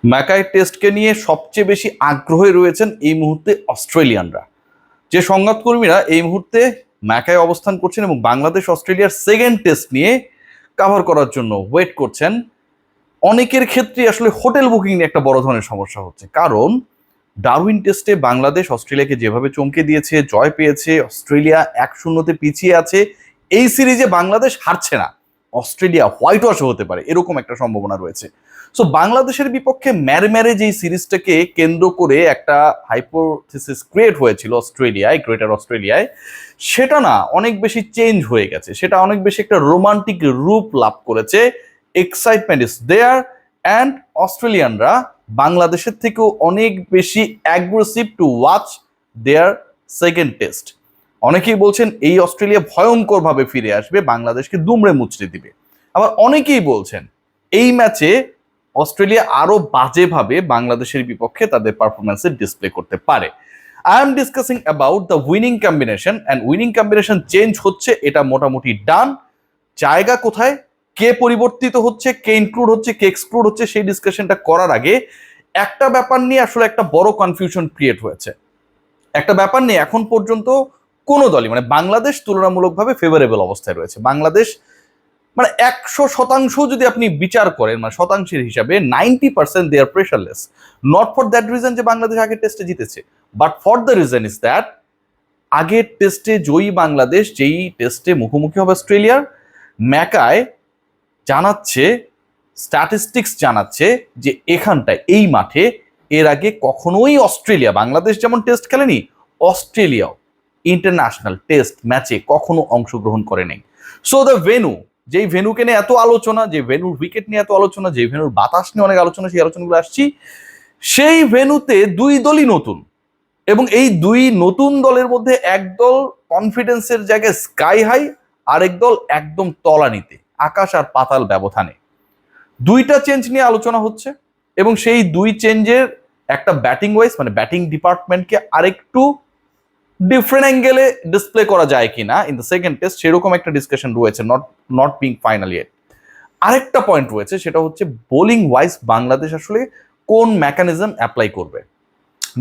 Mackay টেস্টকে নিয়ে সবচেয়ে বেশি আগ্রহে রয়েছেন এই মুহূর্তে অস্ট্রেলিয়ানরা। যে সংবাদকর্মীরা এই মুহূর্তে ম্যাকায় অবস্থান করছেন এবং বাংলাদেশ অস্ট্রেলিয়ার সেকেন্ড টেস্ট নিয়ে কাভার করার জন্য ওয়েট করছেন, অনেকের ক্ষেত্রে আসলে হোটেল বুকিং নিয়ে একটা বড় ধরনের সমস্যা হচ্ছে। কারণ ডারউইন টেস্টে বাংলাদেশ অস্ট্রেলিয়াকে যেভাবে চমকে দিয়েছে, জয় পেয়েছে, অস্ট্রেলিয়া 1-0 পিছিয়ে আছে, এই সিরিজে বাংলাদেশ হারছে না, অস্ট্রেলিয়া হোয়াইট ওয়াশও হতে পারে, এরকম একটা সম্ভাবনা রয়েছে। সো বাংলাদেশের বিপক্ষে ম্যারে যেই সিরিজটাকে কেন্দ্র করে একটা হাইপোথিসিস ক্রিয়েট হয়েছিল অস্ট্রেলিয়ায়, গ্রেটার অস্ট্রেলিয়ায়, সেটা না অনেক বেশি চেঞ্জ হয়ে গেছে, সেটা অনেক বেশি একটা রোমান্টিক রূপ লাভ করেছে। এক্সাইটমেন্ট ইজ দেয়ার অ্যান্ড অস্ট্রেলিয়ানরা বাংলাদেশের থেকেও অনেক বেশি aggressive to watch their second test. অনেকেই বলছেন এই অস্ট্রেলিয়া ভয়ঙ্করভাবে ফিরে আসবে, বাংলাদেশকে দুমড়ে মুচড়ে দিবে। আবার অনেকেই বলছেন এই ম্যাচে অস্ট্রেলিয়া আরো বাজেভাবে বাংলাদেশের বিপক্ষে তাদের পারফরমেন্সের ডিসপ্লে করতে পারে। I am discussing about the winning combination and winning combination change হচ্ছে, এটা মোটামুটি ডান। জায়গা কোথায়, কে পরিবর্তিত হচ্ছে, কে ইনক্লুড হচ্ছে, কে এক্সক্লুড হচ্ছে, সেই ডিসকাশনটা করার আগে একটা ব্যাপার নিয়ে আসলে একটা বড় কনফিউশন ক্রিয়েট হয়েছে। একটা ব্যাপার নিয়ে এখন পর্যন্ত কোনো দলই, মানে বাংলাদেশ তুলনামূলকভাবে ফেভারেবল অবস্থায় রয়েছে। বাংলাদেশ মানে 100% যদি আপনি বিচার করেন, মানে শতাংশের হিসাবে 90% দে আর প্রেশারলেস। নট ফর দ্যাট রিজন যে বাংলাদেশ আগের টেস্টে জিতেছে, but for the reason is that আগের টেস্টে জয়ী বাংলাদেশ যেই টেস্টে মুখোমুখি হবে অস্ট্রেলিয়ার, ম্যাকায় জানাচ্ছে, স্ট্যাটিস্টিক্স জানাচ্ছে যে এখানটায় এই মাঠে এর আগে কখনোই অস্ট্রেলিয়া, বাংলাদেশ যেমন টেস্ট খেলেনি, অস্ট্রেলিয়াও ইন্টারন্যাশনাল টেস্ট ম্যাচে কখনো অংশগ্রহণ করে নেই। সো দ্য ভেনু, যেই ভেনুকে নিয়ে এত আলোচনা, যে ভেনুর উইকেট নিয়ে এত আলোচনা, যে ভেনুর বাতাস নিয়ে অনেক আলোচনা, সেই আলোচনাগুলো আসছি, সেই ভেনুতে দুই দলই নতুন, এবং এই দুই নতুন দলের মধ্যে এক দল কনফিডেন্সের জায়গায় স্কাই হাই, আরেক দল একদম তলানিতে, আকাশ আর পাতাল ব্যবধানে। দুইটা চেঞ্জ নিয়ে আলোচনা হচ্ছে এবং সেই দুই চেঞ্জের একটা ব্যাটিং ওয়াইজ, মানে ব্যাটিং ডিপার্টমেন্টকে আরেকটু ডিফারেন্ট অ্যাঙ্গেলে ডিসপ্লে করা যায় কিনা ইন দ্য সেকেন্ড টেস্ট, সেরকম একটা ডিসকাশন রয়েছে, নট বিং ফাইনাল ইয়েট। আরেকটা পয়েন্ট রয়েছে, সেটা হচ্ছে বোলিং ওয়াইজ বাংলাদেশ আসলে কোন মেকানিজম অ্যাপ্লাই করবে।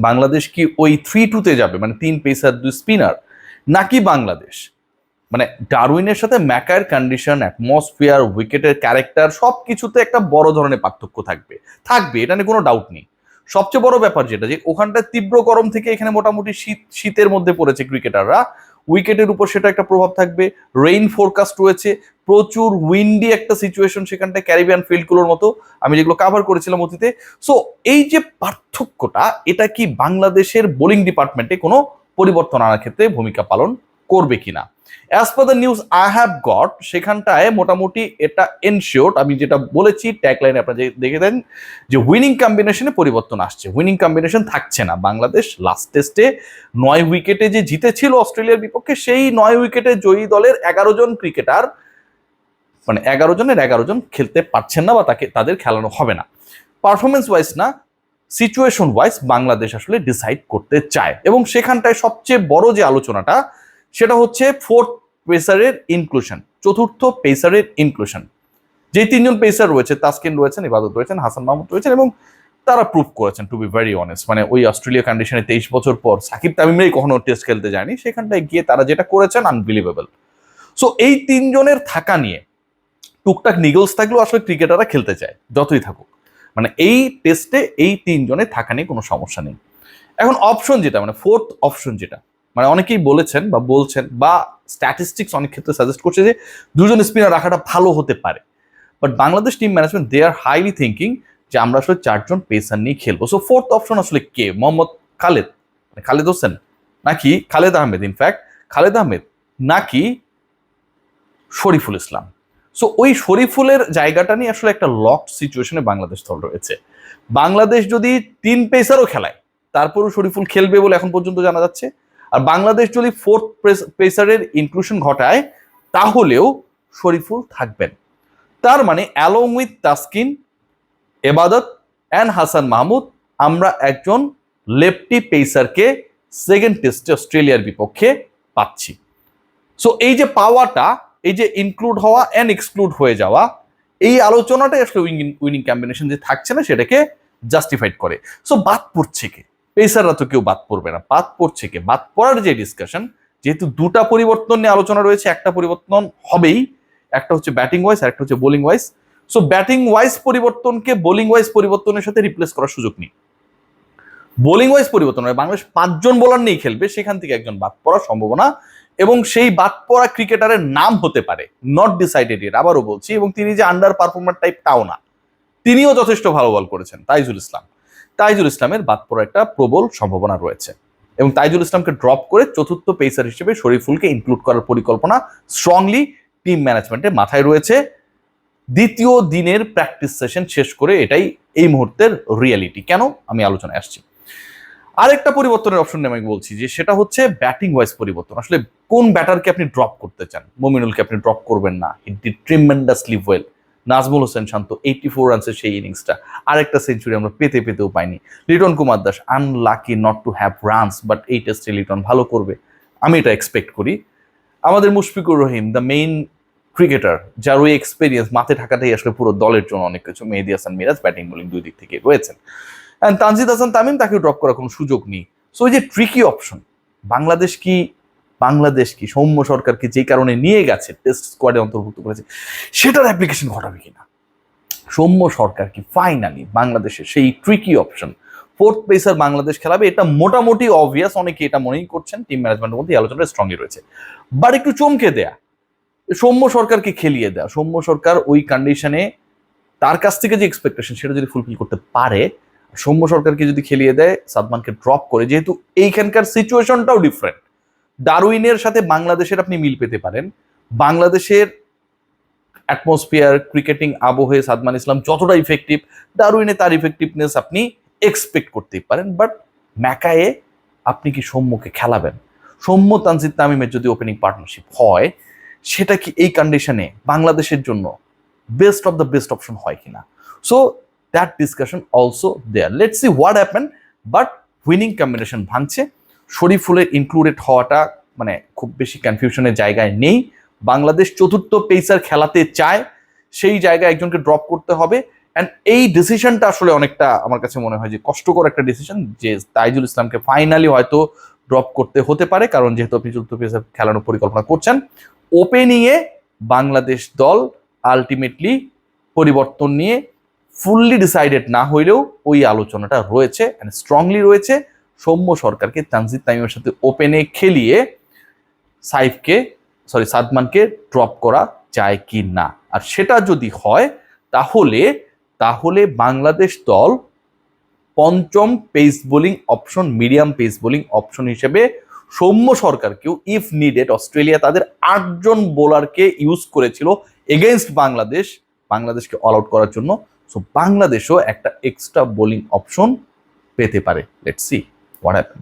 বাংলাদেশ কি ওই 3-2-তে যাবে, মানে 3 পেসার 2 স্পিনার, নাকি বাংলাদেশ মানে ডারউইনের সাথে ম্যাকায়ের কন্ডিশন, অ্যাটমসফিয়ার, উইকেটের ক্যারেক্টার, সবকিছুতে একটা বড় ধরনের পার্থক্য থাকবে, এটা নিয়ে কোনো ডাউট নেই। সবচেয়ে বড় ব্যাপার যেটা, যে ওখানটায় তীব্র গরম থেকে এখানে মোটামুটি শীতের মধ্যে পড়েছে ক্রিকেটাররা, উইকেটের উপর সেটা একটা প্রভাব থাকবে। রেইন ফোরকাস্ট রয়েছে, প্রচুর উইন্ডি একটা সিচুয়েশন সেখানটায়, ক্যারিবিয়ান ফিল্ডগুলোর মতো আমি যেগুলো কাভার করেছিলাম অতীতে। সো এই যে পার্থক্যটা, এটা কি বাংলাদেশের বোলিং ডিপার্টমেন্টে কোনো পরিবর্তন আনার ক্ষেত্রে ভূমিকা পালন করবে কিনা? As per the news I have got, সেখানটায় মোটামুটি এটা এনশিওর্ড, আমি যেটা বলেছি ট্যাগলাইনে আপনারা দেখে দেন, যে উইনিং কম্বিনেশনে পরিবর্তন আসছে, উইনিং কম্বিনেশন থাকছে না। বাংলাদেশ লাস্ট টেস্টে 9 উইকেটে যে জিতেছিল অস্ট্রেলিয়ার বিপক্ষে, সেই 9 উইকেটে জয়ী দলের 11 জন ক্রিকেটার, মানে 11 জনের 11 জন খেলতে পারছেন না, বা তাদের খেলানো হবে না। পারফরমেন্স ওয়াইজ না, সিচুয়েশন ওয়াইজ বাংলাদেশ আসলে ডিসাইড করতে চায়, এবং সেখানটায় সবচেয়ে বড় যে আলোচনাটা, সেটা হচ্ছে ফোর্থ পেসারের ইনক্লুশন, চতুর্থ পেসারের ইনক্লুশন। যে 3 জন পেসার রয়েছে, তাসকিন রয়েছেন, ইবাদত রয়েছেন, হাসান মাহমুদ রয়েছেন, এবং তারা প্রুভ করেছেন, টু বি ভেরি অনেস্ট, মানে ওই অস্ট্রেলিয়া কন্ডিশনে 23 বছর পর সাকিব তামিমরাই কখনো টেস্ট খেলতে যায়নি, সেখানটায় গিয়ে তারা যেটা করেছেন আনবিলিভেবল। সো এই 3 জনের থাকা নিয়ে টুকটাক নিগলস থাকলেও আসলে ক্রিকেটাররা খেলতে চায়, যতই থাকুক, মানে এই টেস্টে এই 3 জনের থাকা নিয়ে কোনো সমস্যা নেই। এখন অপশন যেটা, মানে ফোর্থ অপশন যেটা, মানে অনেকেই বলেছেন বা বলছেন, বা স্ট্যাটিস্টিক্স অনেক ক্ষেত্রে সাজেস্ট করছে যে 2 জন স্পিনার রাখাটা ভালো হতে পারে, but Bangladesh team management they are highly thinking যে আমরা আসলে 4 জন পেসার নিয়ে খেলবো। সো ফোর্থ অপশন আসলে কে? মোহাম্মদ খালেদ, মানে খালেদ হোসেন, নাকি খালেদ আহমেদ, ইনফ্যাক্ট খালেদ আহমেদ, নাকি শরীফুল ইসলাম? সো ওই শরীফুলের জায়গাটা নিয়ে আসলে একটা লকড সিচুয়েশনে বাংলাদেশ দল রয়েছে। বাংলাদেশ যদি 3 পেসারও খেলায়, তারপরও শরীফুল খেলবে বলে এখন পর্যন্ত জানা যাচ্ছে। আর বাংলাদেশ যদি ফোর্থ পেসারের ইনক্লুশন ঘটায়, তাহলেও শরীফুল থাকবেন। তার মানে অ্যালং উইথ তাসকিন, এবাদত অ্যান্ড হাসান মাহমুদ, আমরা একজন লেফটি পেসারকে সেকেন্ড টেস্টে অস্ট্রেলিয়ার বিপক্ষে পাচ্ছি। সো এই যে পাওয়াটা, এই যে ইনক্লুড হওয়া অ্যান্ড এক্সক্লুড হয়ে যাওয়া, এই আলোচনাটাই আসলে উইনিং কম্বিনেশন যে থাকছে না, সেটাকে জাস্টিফাইড করে। সো বাদ পড়ছে কে? পেসাররা তো কেউ বাদ পড়বে না, বাদ পড়ছে কে? বাদ পড়ার যে ডিসকাশন, যেহেতু দুটা পরিবর্তন নিয়ে আলোচনা রয়েছে, একটা পরিবর্তন হবেই, একটা হচ্ছে ব্যাটিং ওয়াইজ আর একটা হচ্ছে bowling wise. So batting wise পরিবর্তনকে বোলিং ওয়াইজ পরিবর্তনের সাথে রিপ্লেস করার সুযোগ নেই। বোলিং ওয়াইজ পরিবর্তন হয়, বাংলাদেশ 5 জন বোলার নিয়ে খেলবে, সেখান থেকে একজন বাদ পড়ার সম্ভাবনা, এবং সেই বাদ পড়া ক্রিকেটারের নাম হতে পারে, নট ডিসাইডেড ইট, আবারও বলছি, এবং তিনি যে আন্ডার পারফর্মার টাইপ তাও না, তিনিও যথেষ্ট ভালো বল করেছেন। তাইজুল ইসলাম, তাইজুল ইসলামের বাদ পড়ার একটা প্রবল সম্ভাবনা রয়েছে, এবং তাইজুল ইসলামকে ড্রপ করে চতুর্থ পেসার হিসেবে শরীফুলকে ইনক্লুড করার পরিকল্পনা স্ট্রংলি টিম ম্যানেজমেন্টের মাথায় রয়েছে। দ্বিতীয় দিনের প্র্যাকটিস সেশন শেষ করে এটাই এই মুহূর্তের রিয়েলিটি। কেন আমি আলোচনায় আসছি, আরেকটা পরিবর্তনের অপশন আমি বলছি যে সেটা হচ্ছে ব্যাটিং ওয়াইজ পরিবর্তন। আসলে কোন ব্যাটারকে আপনি ড্রপ করতে চান? মমিনুলকে আপনি ড্রপ করবেন না, he did tremendously well. Najmul Hossain Shanto 84 রানসের সেই ইনিংসটা, আরেকটা সেঞ্চুরি আমরা পেতেও পাইনি। Liton Kumar Das unlucky not to have runs, but এই টেস্টে লিটন ভালো করবে, আমি এটা এক্সপেক্ট করি। আমাদের Mushfiqur Rahim, the main cricketer, যার ওই এক্সপিরিয়েন্স মাঠে থাকাটাই আসলে পুরো দলের জন্য অনেক কিছু। মেহেদী হাসান মিরাজ ব্যাটিং বোলিং দুই দিক থেকে রয়েছেন। অ্যান্ড তানজিদ হাসান তামিম, তাকে ড্রপ করার কোনো সুযোগ নেই। সো ওই যে ট্রিকি অপশন, বাংলাদেশ কি সৌম্য সরকারকে যেই কারণে নিয়ে গেছে টেস্ট স্কোয়াডে অন্তর্ভুক্ত করেছে, সেটার অ্যাপ্লিকেশন ঘটাবে কিনা? সৌম্য সরকার কি ফাইনালি বাংলাদেশের সেই tricky option? Fourth pacer Bangladesh খেলাবে, এটা মোটামুটি অবভিয়াস, অনেকে এটা মনেই করছেন, টিম ম্যানেজমেন্টের মধ্যে আলোচনাটা স্ট্রংলি রয়েছে। বাট একটু চমকে দেয়া, সৌম্য সরকারকে খেলিয়ে দেয়া, সৌম্য সরকার ওই কন্ডিশনে তার কাছ থেকে যে এক্সপেকটেশন সেটা যদি ফুলফিল করতে পারে, সৌম্য সরকারকে যদি খেলিয়ে দেয়, সাদমানকে ড্রপ করে, যেহেতু এইখানকার সিচুয়েশনটাও ডিফারেন্ট, ডারউইনের সাথে বাংলাদেশের আপনি মিল পেতে পারেন। বাংলাদেশের অ্যাটমসফিয়ার, ক্রিকেটিং আবহে সাদমান ইসলাম যতটা ইফেক্টিভ, ডারউইনে তার ইফেক্টিভনেস আপনি এক্সপেক্ট করতেই পারেন। বাট ম্যাকায়ে আপনি কি সৌম্যকে খেলাবেন? সৌম্য তানজিদ তামিমের যদি ওপেনিং পার্টনারশিপ হয়, সেটা কি এই কন্ডিশনে বাংলাদেশের জন্য best of the best option হয় কিনা? So that discussion also there, let's see what happen. But winning combination ভাঙছে, শরীফুলের ইনক্লুডেড হওয়াটা মানে খুব বেশি কনফিউশনের জায়গায় নেই। বাংলাদেশ চতুর্থ পেসার খেলাতে চায়, সেই জায়গায় একজনকে ড্রপ করতে হবে। অ্যান্ড এই ডিসিশনটা আসলে অনেকটা আমার কাছে মনে হয় যে কষ্টকর একটা ডিসিশন, যে তাইজুল ইসলামকে ফাইনালি হয়তো ড্রপ করতে হতে পারে, কারণ যেহেতু আপনি চতুর্থ পেসার খেলানোর পরিকল্পনা করছেন। ওপেনিংয়ে বাংলাদেশ দল আলটিমেটলি পরিবর্তন নিয়ে ফুললি ডিসাইডেড না হইলেও ওই আলোচনাটা রয়েছে, অ্যান্ড স্ট্রংলি রয়েছে। সৌম্য সরকারকে তানজিদ তামিমের সাথে ওপেনে খেলিয়ে সাদমানকে ড্রপ করা যায় কি না। আর সেটা যদি হয়, তাহলে বাংলাদেশ দল পঞ্চম pace bowling option, medium pace bowling option হিসেবে সৌম্য সরকারকেও ইফ নিডেড, অস্ট্রেলিয়া তাদের 8 জন বোলারকে ইউজ করেছিল এগেইনস্ট বাংলাদেশকে অল আউট করার জন্য। সো বাংলাদেশও একটা এক্সট্রা বোলিং অপশন পেতে পারে। Let's see what happen.